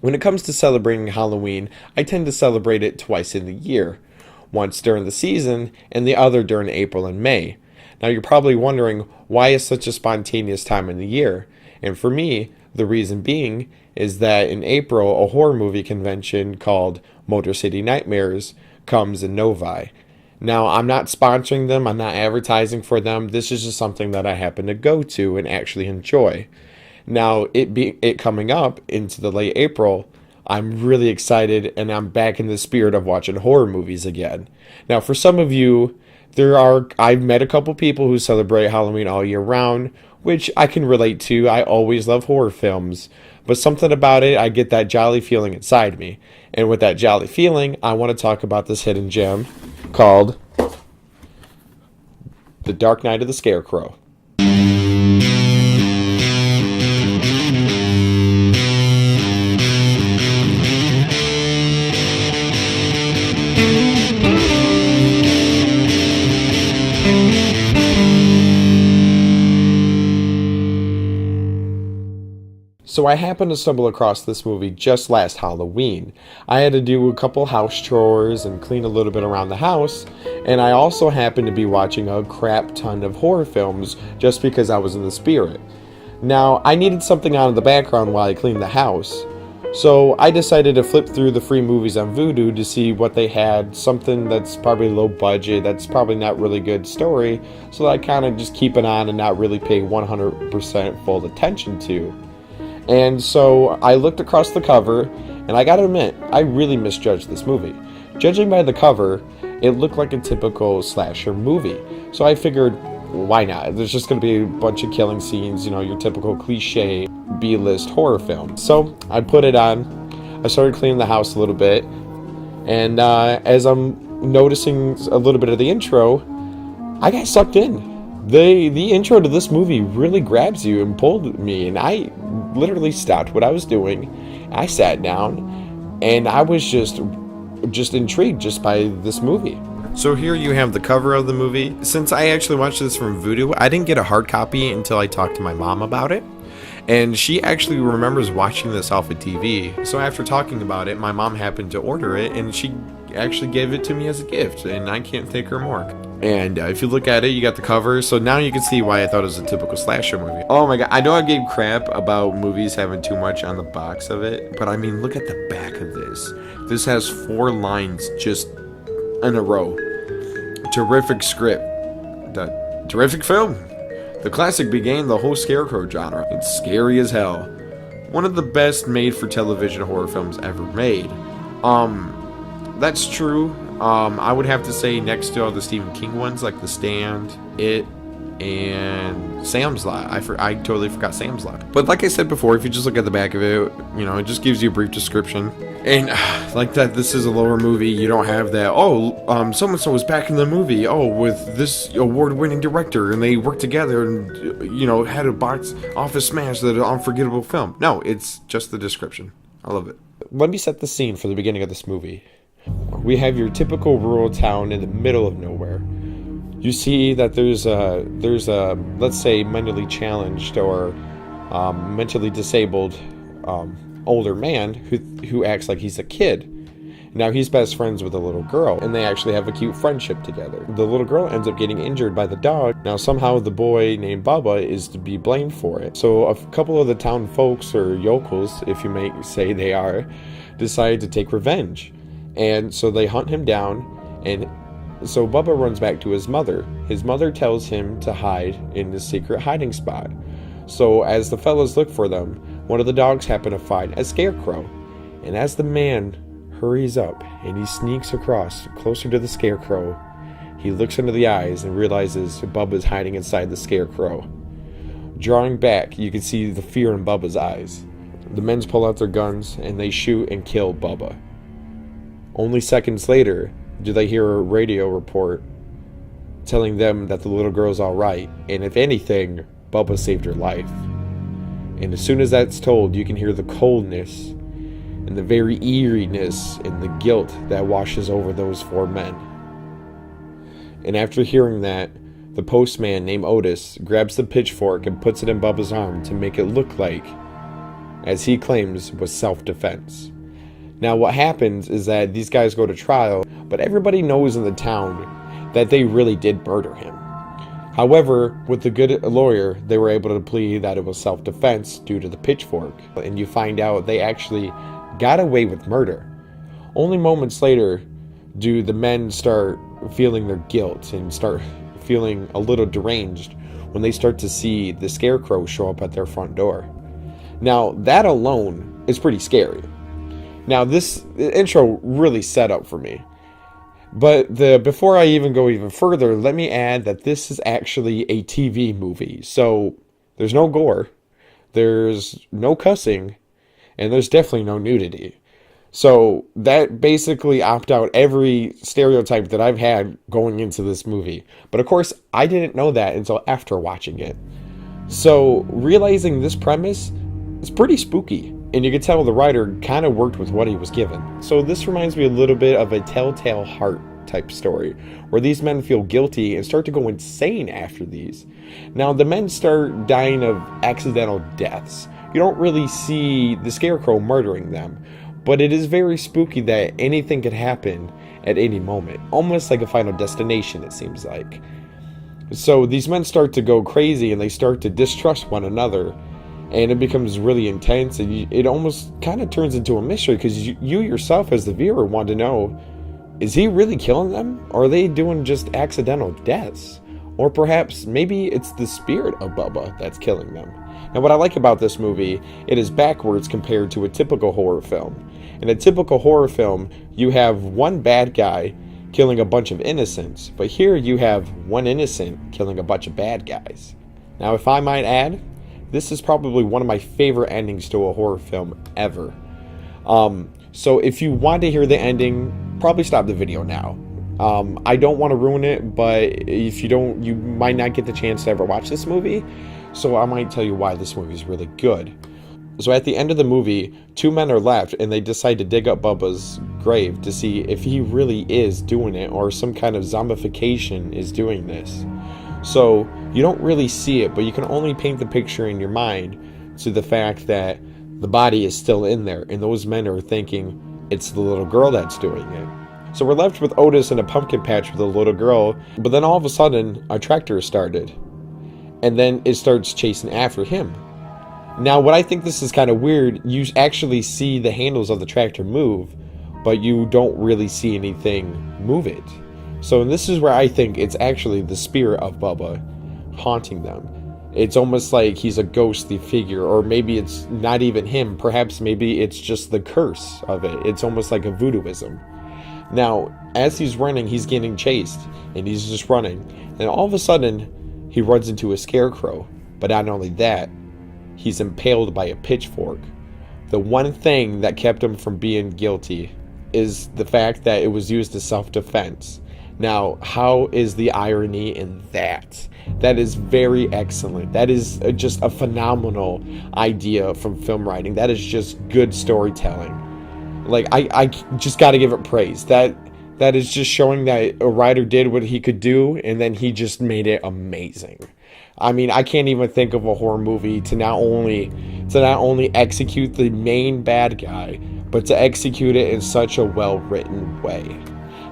When it comes to celebrating Halloween, I tend to celebrate it twice in the year, once during the season and the other during April and May. Now you're probably wondering why is such a spontaneous time in the year? And for me, the reason being is that in April, a horror movie convention called Motor City Nightmares comes in Novi. Now, I'm not sponsoring them, I'm not advertising for them. This is just something that I happen to go to and actually enjoy. Now, it coming up into the late April, I'm really excited and I'm back in the spirit of watching horror movies again. Now, for some of you, I've met a couple people who celebrate Halloween all year round, which I can relate to. I always love horror films, but something about it, I get that jolly feeling inside me. And with that jolly feeling, I want to talk about this hidden gem called The Dark Night of the Scarecrow. So I happened to stumble across this movie just last Halloween. I had to do a couple house chores and clean a little bit around the house, and I also happened to be watching a crap ton of horror films just because I was in the spirit. Now, I needed something on in the background while I cleaned the house, so I decided to flip through the free movies on Vudu to see what they had, something that's probably low budget, that's probably not really good story, so I kind of just keep it on and not really pay 100% full attention to. And so I looked across the cover, and I gotta admit, I really misjudged this movie. Judging by the cover, it looked like a typical slasher movie. So I figured, why not? There's just gonna be a bunch of killing scenes, your typical cliche B-list horror film. So I put it on, I started cleaning the house a little bit, and as I'm noticing a little bit of the intro, I got sucked in. The intro to this movie really grabs you and pulled me, and I literally stopped what I was doing. I sat down, and I was just intrigued just by this movie. So here you have the cover of the movie. Since I actually watched this from Vudu, I didn't get a hard copy until I talked to my mom about it. And she actually remembers watching this off of TV. So after talking about it, my mom happened to order it, and she actually gave it to me as a gift, and I can't thank her more. And if you look at it, you got the cover, so now you can see why I thought it was a typical slasher movie. Oh my god, I know I gave crap about movies having too much on the box of it, but I mean, look at the back of this. This has 4 lines just in a row. Terrific script. The terrific film. The classic began the whole Scarecrow genre. It's scary as hell. One of the best made-for-television horror films ever made. That's true. I would have to say next to all the Stephen King ones like The Stand, It, and Sam's Lot. I totally forgot Sam's Lot. But like I said before, if you just look at the back of it, it just gives you a brief description. And like that, this is a lower movie. You don't have that, so-and-so was back in the movie, with this award-winning director, and they worked together and, had a box office smash, that unforgettable film. No, it's just the description. I love it. Let me set the scene for the beginning of this movie. We have your typical rural town in the middle of nowhere. You see that there's a let's say mentally challenged or mentally disabled older man who acts like he's a kid. Now he's best friends with a little girl, and they actually have a cute friendship together. The little girl ends up getting injured by the dog. Now somehow the boy named Bubba is to be blamed for it. So a couple of the town folks, or yokels, if you may say they are, decide to take revenge. And so they hunt him down, and so Bubba runs back to his mother. His mother tells him to hide in the secret hiding spot. So as the fellas look for them, one of the dogs happen to find a Scarecrow. And as the man hurries up and he sneaks across closer to the Scarecrow, he looks into the eyes and realizes Bubba's hiding inside the Scarecrow. Drawing back, you can see the fear in Bubba's eyes. The men pull out their guns and they shoot and kill Bubba. Only seconds later do they hear a radio report telling them that the little girl's alright, and if anything, Bubba saved her life. And as soon as that's told, you can hear the coldness and the very eeriness and the guilt that washes over those 4 men. And after hearing that, the postman named Otis grabs the pitchfork and puts it in Bubba's arm to make it look like as he claims was self-defense. Now what happens is that these guys go to trial, but everybody knows in the town that they really did murder him. However, with the good lawyer, they were able to plead that it was self-defense due to the pitchfork, and you find out they actually got away with murder. Only moments later do the men start feeling their guilt and start feeling a little deranged when they start to see the Scarecrow show up at their front door. Now, that alone is pretty scary. Now, this intro really set up for me. But before I even go even further, let me add that this is actually a TV movie. So, there's no gore, there's no cussing, and there's definitely no nudity. So, that basically opted out every stereotype that I've had going into this movie. But of course, I didn't know that until after watching it. So, realizing this premise is pretty spooky. And you can tell the writer kind of worked with what he was given. So this reminds me a little bit of a Telltale Heart type story, where these men feel guilty and start to go insane after these. Now the men start dying of accidental deaths. You don't really see the Scarecrow murdering them, but it is very spooky that anything could happen at any moment. Almost like a Final Destination, it seems like. So these men start to go crazy and they start to distrust one another. And it becomes really intense, and it almost kind of turns into a mystery, because you yourself as the viewer want to know, is he really killing them? Or are they doing just accidental deaths? Or perhaps maybe it's the spirit of Bubba that's killing them. Now what I like about this movie, it is backwards compared to a typical horror film. In a typical horror film, you have one bad guy killing a bunch of innocents, but here you have one innocent killing a bunch of bad guys. Now if I might add, this is probably one of my favorite endings to a horror film ever. So if you want to hear the ending, probably stop the video now. I don't want to ruin it, but if you don't, you might not get the chance to ever watch this movie. So I might tell you why this movie is really good. So at the end of the movie, two men are left and they decide to dig up Bubba's grave to see if he really is doing it or some kind of zombification is doing this. So you don't really see it, but you can only paint the picture in your mind to the fact that the body is still in there, and those men are thinking it's the little girl that's doing it. So we're left with Otis in a pumpkin patch with a little girl, but then all of a sudden a tractor started, and then it starts chasing after him. Now what I think this is kind of weird, you actually see the handles of the tractor move, but you don't really see anything move it. So this is where I think it's actually the spirit of Bubba haunting them. It's almost like he's a ghostly figure, or maybe it's not even him. Perhaps maybe it's just the curse of it. It's almost like a voodooism. Now, as he's running, he's getting chased, and he's just running. And all of a sudden, he runs into a Scarecrow. But not only that, he's impaled by a pitchfork. The one thing that kept him from being guilty is the fact that it was used as self-defense. Now, how is the irony in that? That is very excellent. That is just a phenomenal idea from film writing. That is just good storytelling. Like, I just got to give it praise. That is just showing that a writer did what he could do, and then he just made it amazing. I mean, I can't even think of a horror movie to not only execute the main bad guy, but to execute it in such a well-written way.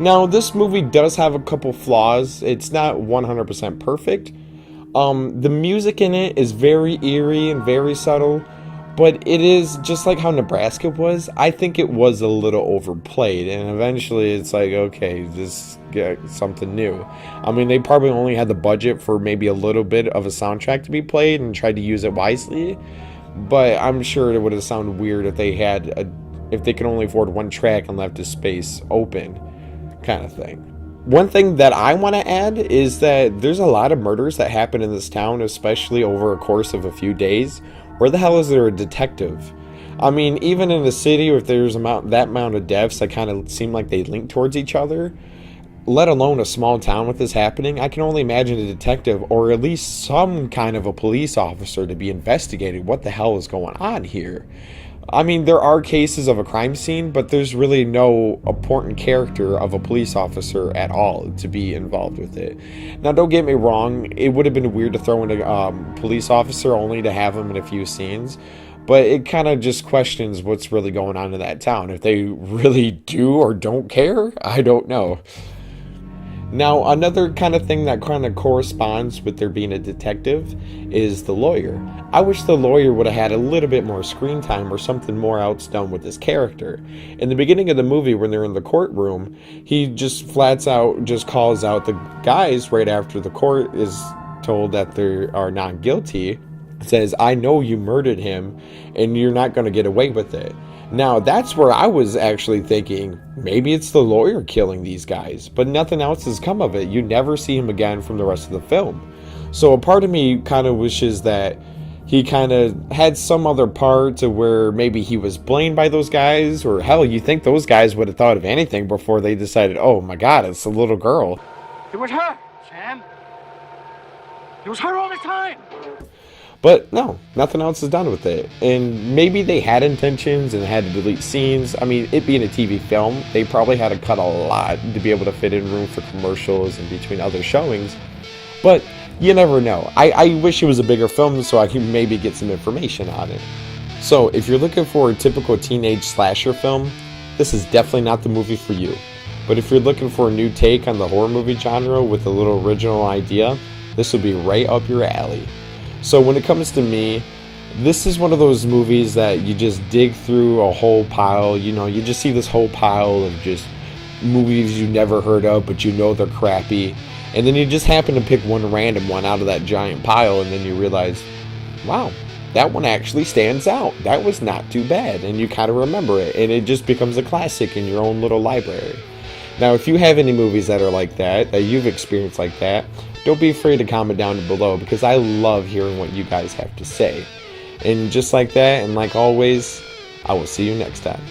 Now, this movie does have a couple flaws. It's not 100% perfect. The music in it is very eerie and very subtle, but it is just like how Nebraska was. I think it was a little overplayed, and eventually it's like, okay, this get something new. I mean, they probably only had the budget for maybe a little bit of a soundtrack to be played and tried to use it wisely, but I'm sure it would have sounded weird if they could only afford one track and left the space open, kind of thing. One thing that I want to add is that there's a lot of murders that happen in this town, especially over a course of a few days. Where the hell is there a detective? I mean, even in the city, if there's that amount of deaths that kind of seem like they link towards each other, let alone a small town with this happening, I can only imagine a detective or at least some kind of a police officer to be investigating what the hell is going on here. I mean, there are cases of a crime scene, but there's really no important character of a police officer at all to be involved with it. Now, don't get me wrong, it would have been weird to throw in a police officer only to have him in a few scenes, but it kind of just questions what's really going on in that town. If they really do or don't care, I don't know. Now, another kind of thing that kind of corresponds with there being a detective is the lawyer. I wish the lawyer would have had a little bit more screen time or something more else done with his character. In the beginning of the movie, when they're in the courtroom, he just flats out just calls out the guys right after the court is told that they are not guilty. Says, I know you murdered him and you're not going to get away with it. Now, that's where I was actually thinking, maybe it's the lawyer killing these guys, but nothing else has come of it. You never see him again from the rest of the film. So a part of me kind of wishes that he kind of had some other part to where maybe he was blamed by those guys, or hell, you think those guys would have thought of anything before they decided, oh my God, it's a little girl. It was her, Sam. It was her all the time. But no, nothing else is done with it. And maybe they had intentions and had to delete scenes. I mean, it being a TV film, they probably had to cut a lot to be able to fit in room for commercials and between other showings. But you never know. I wish it was a bigger film so I could maybe get some information on it. So if you're looking for a typical teenage slasher film, this is definitely not the movie for you. But if you're looking for a new take on the horror movie genre with a little original idea, this will be right up your alley. So when it comes to me, this is one of those movies that you just dig through a whole pile. You know, you just see this whole pile of just movies you never heard of, but you know they're crappy. And then you just happen to pick one random one out of that giant pile, and then you realize, wow, that one actually stands out. That was not too bad. And you kind of remember it, and it just becomes a classic in your own little library. Now, if you have any movies that are like that you've experienced like that, don't be afraid to comment down below, because I love hearing what you guys have to say. And just like that, and like always, I will see you next time.